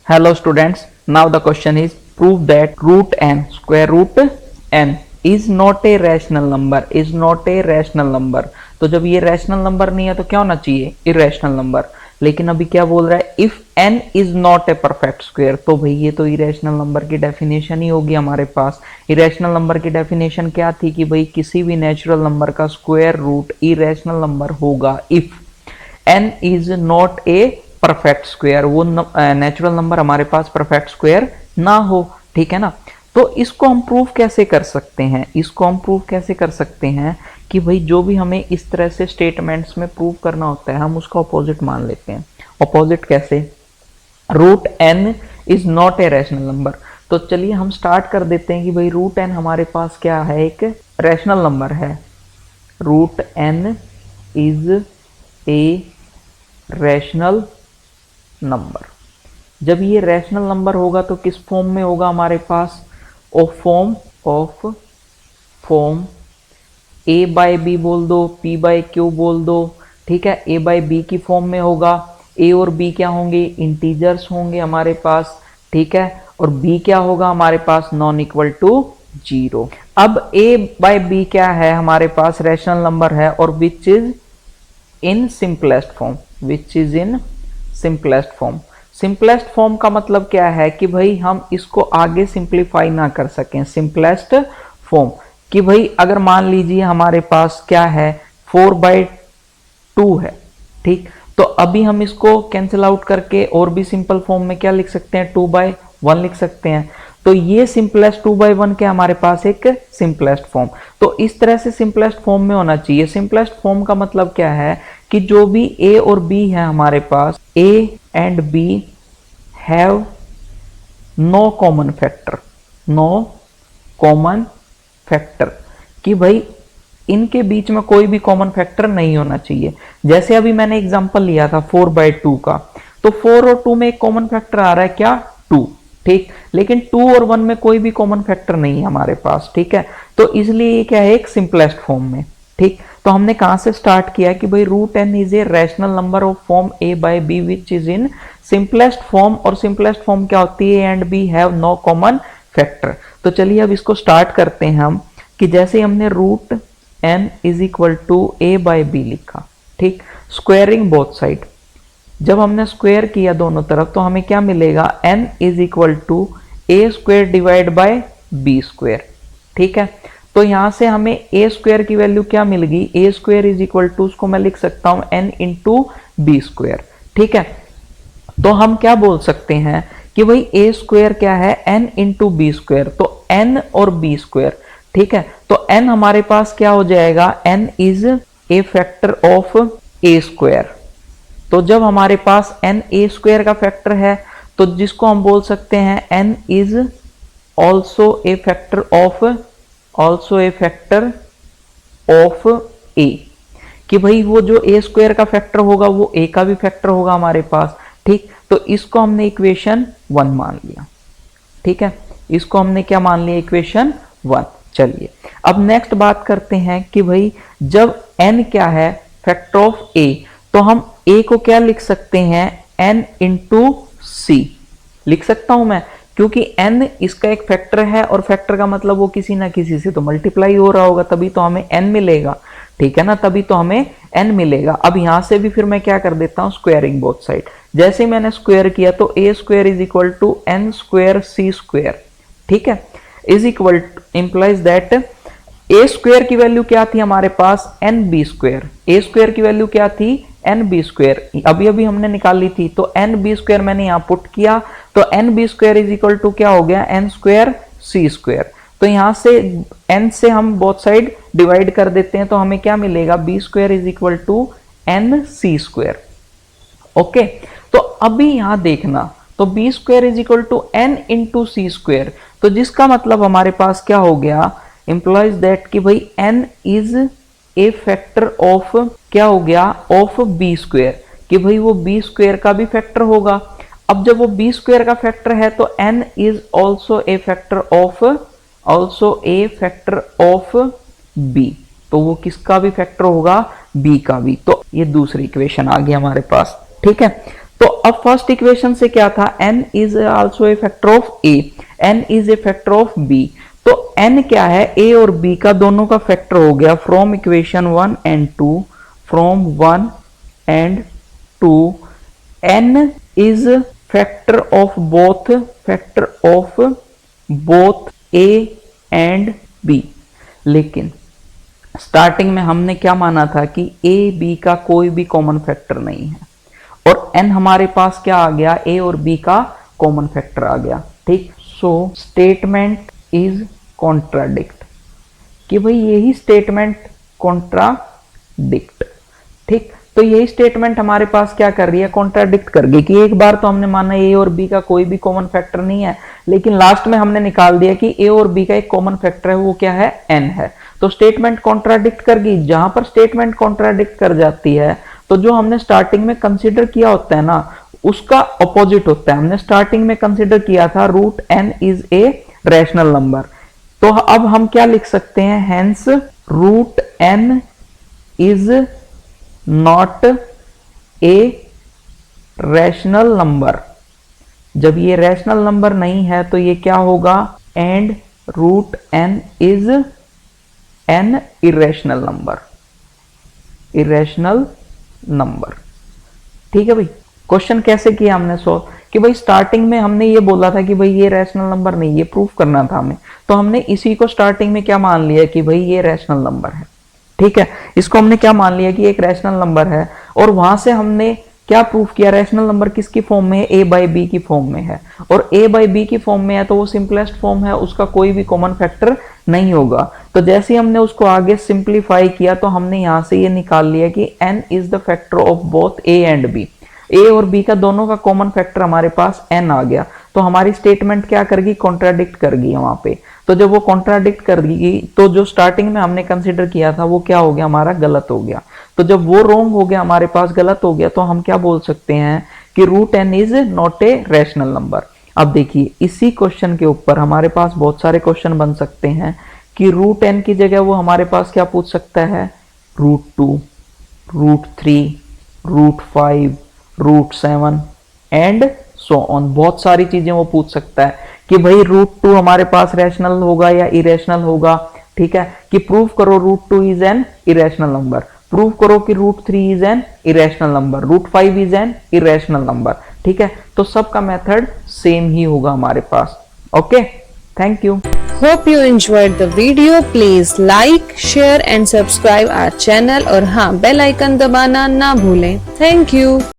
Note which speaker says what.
Speaker 1: Hello students, now the question is prove that root n, square root n is not a rational number, is not a rational number। तो जब ये rational number नहीं है तो क्या होना चाहिए, इरेशनल नंबर। लेकिन अभी क्या बोल रहा है, if n is not a perfect square, तो भाई ये तो इरेशनल नंबर की डेफिनेशन ही होगी हमारे पास। इरेशनल नंबर की डेफिनेशन क्या थी कि भाई किसी भी नेचुरल नंबर का स्क्वायर रूट इरेशनल नंबर होगा if n is not a perfect square, वो नेचुरल नंबर हमारे पास परफेक्ट स्क्वायर ना हो, ठीक है ना। तो इसको हम प्रूव कैसे कर सकते हैं, इसको हम प्रूव कैसे कर सकते हैं कि भाई जो भी हमें इस तरह से स्टेटमेंट्स में प्रूव करना होता है हम उसका अपोजिट मान लेते हैं। अपोजिट कैसे, root n is not a rational number. तो चलिए हम स्टार्ट कर देते हैं कि भाई रूट n हमारे पास क्या है, एक रैशनल नंबर है। Root n is a rational number. जब ये रैशनल नंबर होगा तो किस फॉर्म में होगा हमारे पास, of form a by B बोल दो, p बाय क्यू बोल दो, ठीक है। a बाय बी की फॉर्म में होगा, a और b क्या होंगे, इंटीजर्स होंगे हमारे पास, ठीक है। और b क्या होगा हमारे पास, नॉन इक्वल टू 0। अब a बाय बी क्या है हमारे पास, रैशनल नंबर है और विच is in simplest form, which is in simplest form. Simplest form का मतलब क्या है कि भाई हम इसको आगे सिंप्लीफाई ना कर सकें। सिंपलेस्ट फॉर्म कि भाई अगर मान लीजिए हमारे पास क्या है, 4/2 है, ठीक। तो अभी हम इसको कैंसिल आउट करके और भी सिंपल फॉर्म में क्या लिख सकते हैं, 2/1 लिख सकते हैं। तो ये सिंपलेस्ट 2/1 के हमारे पास एक सिंपलेस्ट फॉर्म। तो इस तरह से सिंपलेस्ट फॉर्म में होना चाहिए। सिंपलेस्ट फॉर्म का मतलब क्या है कि जो भी a और b है हमारे पास, a and b have no common factor, no common factor, कि भाई इनके बीच में कोई भी कॉमन फैक्टर नहीं होना चाहिए। जैसे अभी मैंने एग्जांपल लिया था 4/2 का, तो 4 और 2 में एक कॉमन फैक्टर आ रहा है क्या, 2, ठीक। लेकिन 2 और 1 में कोई भी कॉमन फैक्टर नहीं है हमारे पास, ठीक है। तो इसलिए ये क्या है, एक सिंपलेस्ट फॉर्म में, ठीक। तो हमने कहां से स्टार्ट किया कि भाई root n is a rational number of form a by b which is in simplest form. और सिंपलेस्ट फॉर्म क्या होती है, a and b have no common factor. तो चलिए अब इसको स्टार्ट करते हैं हम कि जैसे हमने root n is equal to a by b लिखा, ठीक। स्क्वायरिंग बोथ साइड, जब हमने स्क्वायर किया दोनों तरफ तो हमें क्या मिलेगा, n is equal to a square divide by b square, ठीक है। तो यहां से हमें a स्क्वायर की वैल्यू क्या मिल गई, a square is equal to, उसको मैं लिख सकता हूं n इंटू बी स्क्वायर, ठीक है। तो हम क्या बोल सकते हैं कि भाई a स्क्वायर क्या है, n इंटू बी स्क्वायर, तो n और b स्क्वायर, ठीक है। तो n हमारे पास क्या हो जाएगा, n is A factor of a square. तो जब हमारे पास n a स्क्वायर का फैक्टर है तो जिसको हम बोल सकते हैं n is also a factor of a, कि भाई वो जो a स्क्वायर का फैक्टर होगा वो a का भी फैक्टर होगा हमारे पास, ठीक। तो इसको हमने इक्वेशन 1 मान लिया, ठीक है। इसको हमने क्या मान लिया, इक्वेशन 1। चलिए अब नेक्स्ट बात करते हैं कि भाई जब n क्या है, फैक्टर ऑफ a, तो हम a को क्या लिख सकते हैं, n इंटू सी लिख सकता हूं मैं, क्योंकि n इसका एक फैक्टर है और फैक्टर का मतलब वो किसी ना किसी से तो मल्टीप्लाई हो रहा होगा, तभी तो हमें n मिलेगा, ठीक है ना, तभी तो हमें n मिलेगा। अब यहां से भी फिर मैं क्या कर देता हूं, स्क्वायरिंग बोथ साइड। जैसे मैंने स्क्वायर किया तो a square is equal to n square c square, ठीक है, is equal implies that a square की वैल्यू क्या थी हमारे पास, N B square. a square की वैल्यू क्या थी, एन बी स्क्वायर, अभी अभी हमने निकाली थी। तो एन बी स्क्वायर मैंने यहां पुट किया तो n B square is equal to क्या हो गया, एन स्क्वायर सी स्क्वायर। तो यहां से n से हम बोथ साइड डिवाइड कर देते हैं तो हमें क्या मिलेगा, b square is equal to n c square, okay. तो अभी यहां देखना, तो b square is equal to n into c square, तो जिसका मतलब हमारे पास क्या हो गया, इंप्लाइज दैट कि भाई n is A factor of क्या हो गया, ऑफ बी स्क्वायर, कि भाई वो बी स्क्वायर का भी फैक्टर होगा। अब जब वो बी स्क्वायर का फैक्टर है तो n is also a factor of b, तो वो किसका भी फैक्टर होगा, b का भी। तो ये दूसरी इक्वेशन आ गई हमारे पास, ठीक है। तो अब फर्स्ट इक्वेशन से क्या था, n is also a factor of a, n is A factor of b। तो n क्या है, a और b का दोनों का फैक्टर हो गया from equation 1 and 2, from 1 and 2, n is factor of both a and b। लेकिन स्टार्टिंग में हमने क्या माना था कि a b का कोई भी कॉमन फैक्टर नहीं है, और n हमारे पास क्या आ गया, a और b का कॉमन फैक्टर आ गया। ठीक, सो स्टेटमेंट इज कॉन्ट्राडिक्ट, कि भाई यही स्टेटमेंट कॉन्ट्राडिक्ट। ठीक, तो यही स्टेटमेंट हमारे पास क्या कर रही है, कॉन्ट्राडिक्ट कर गई कि एक बार तो हमने माना a और b का कोई भी कॉमन फैक्टर नहीं है, लेकिन लास्ट में हमने निकाल दिया कि a और b का एक कॉमन फैक्टर है, वो क्या है, n है। तो स्टेटमेंट कॉन्ट्राडिक्ट कर गई। जहां पर स्टेटमेंट कॉन्ट्राडिक्ट कर जाती है तो जो हमने स्टार्टिंग में कंसीडर किया होता है ना, उसका अपोजिट होता है। हमने स्टार्टिंग में कंसीडर किया था root n is a rational number, तो अब हम क्या लिख सकते हैं, hence root n is not a rational number. जब ये रैशनल नंबर नहीं है तो ये क्या होगा, and root n is an irrational number. ठीक है भाई, क्वेश्चन कैसे किया हमने सॉल्व, कि भाई स्टार्टिंग में हमने ये बोला था कि भाई ये रैशनल नंबर नहीं, ये प्रूफ करना था हमें, तो हमने इसी को स्टार्टिंग में क्या मान लिया कि भाई ये रैशनल नंबर है। ठीक है, इसको हमने क्या मान लिया कि एक रैशनल नंबर है, और वहां से हमने क्या प्रूफ किया, रैशनल नंबर किसकी फॉर्म में है, a बाई बी की फॉर्म में है, और a बाई बी की फॉर्म में है तो वो सिंपलेस्ट फॉर्म है, उसका कोई भी कॉमन फैक्टर नहीं होगा। तो जैसे ही हमने उसको आगे सिंप्लीफाई किया तो हमने यहां से ये निकाल लिया कि n is the factor of both a and b। a और b का दोनों का कॉमन फैक्टर हमारे पास n आ गया, तो हमारी स्टेटमेंट क्या करगी, कॉन्ट्राडिक्ट करगी वहां पे। तो जब वो कॉन्ट्राडिक्ट करगी तो जो स्टार्टिंग में हमने कंसिडर किया था वो क्या हो गया, हमारा गलत हो गया। तो जब वो रॉन्ग हो गया, हमारे पास गलत हो गया, तो हम क्या बोल सकते हैं कि root n is not a rational number. अब देखिए इसी क्वेश्चन के ऊपर हमारे पास बहुत सारे क्वेश्चन बन सकते हैं कि रूट n की जगह वो हमारे पास क्या पूछ सकता है, root 2, root 3, root 5, root 7 and so on. बहुत सारी चीजें वो पूछ सकता है कि भाई रूट 2 हमारे पास रैशनल होगा या इरेशनल होगा। ठीक है, कि प्रूव करो root 2 is an irrational number, prove करो कि root 3 is an irrational number, root 5 is an irrational number. ठीक है, तो सबका मेथड सेम ही होगा हमारे पास। Okay, thank you.
Speaker 2: Hope you enjoyed the video. Please like, share and subscribe our channel और हाँ बेल आइकन दबाना ना भूलें। Thank you.